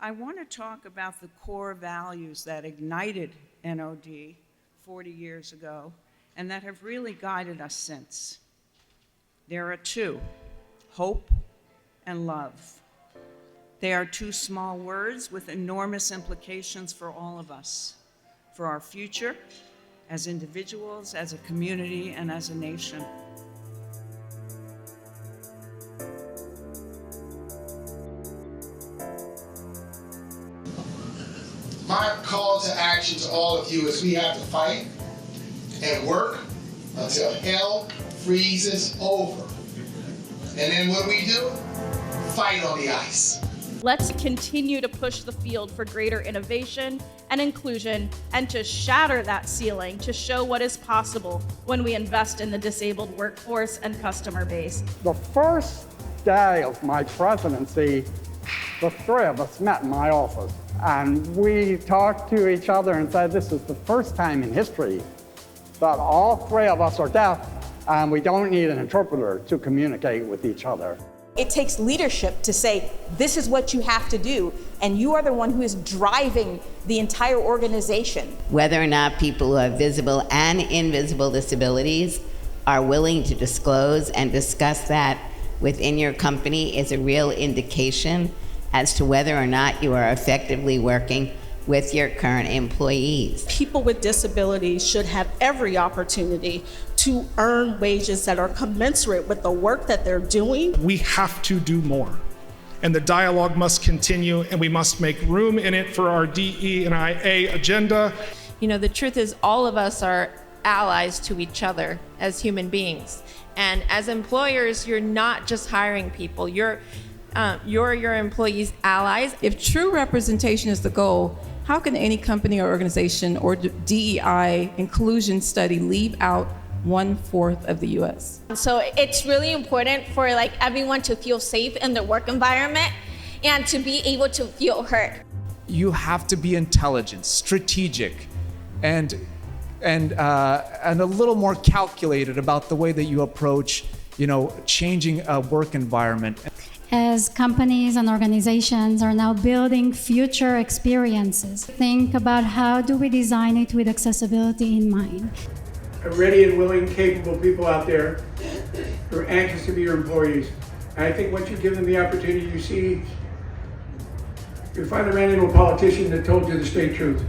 I want to talk about the core values that ignited NOD 40 years ago and that have really guided us since. There are two: hope and love. They are two small words with enormous implications for all of us, for our future, as individuals, as a community, and as a nation. My call to action to all of you is we have to fight and work until hell freezes over. And then what do we do? Fight on the ice. Let's continue to push the field for greater innovation and inclusion and to shatter that ceiling to show what is possible when we invest in the disabled workforce and customer base. The first day of my presidency, the three of us met in my office, and we talked to each other and said, this is the first time in history that all three of us are deaf and we don't need an interpreter to communicate with each other. It takes leadership to say, this is what you have to do, and you are the one who is driving the entire organization. Whether or not people who have visible and invisible disabilities are willing to disclose and discuss that within your company is a real indication as to whether or not you are effectively working with your current employees. People with disabilities should have every opportunity to earn wages that are commensurate with the work that they're doing. We have to do more, and the dialogue must continue, and we must make room in it for our DE&IA agenda. You know, the truth is all of us are allies to each other as human beings. And as employers, you're not just hiring people, you're your employees' allies. If true representation is the goal, how can any company or organization or DEI inclusion study leave out 1/4 of the U.S.? So it's really important for everyone to feel safe in their work environment and to be able to feel heard. You have to be intelligent, strategic, and a little more calculated about the way that you approach, changing a work environment. As companies and organizations are now building future experiences, think about how do we design it with accessibility in mind. Ready and willing, capable people out there who are anxious to be your employees. And I think once you give them the opportunity, you finally ran into a politician that told you the straight truth.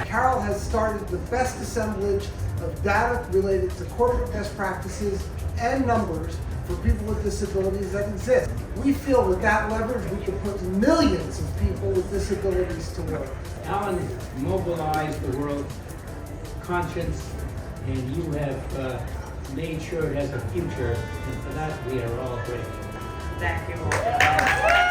Carol has started the best assemblage of data related to corporate best practices and numbers for people with disabilities that exist. We feel with that leverage we can put millions of people with disabilities to work. Alan mobilized the world conscience, and you have made sure it has a future, and for that we are all grateful. Thank you all.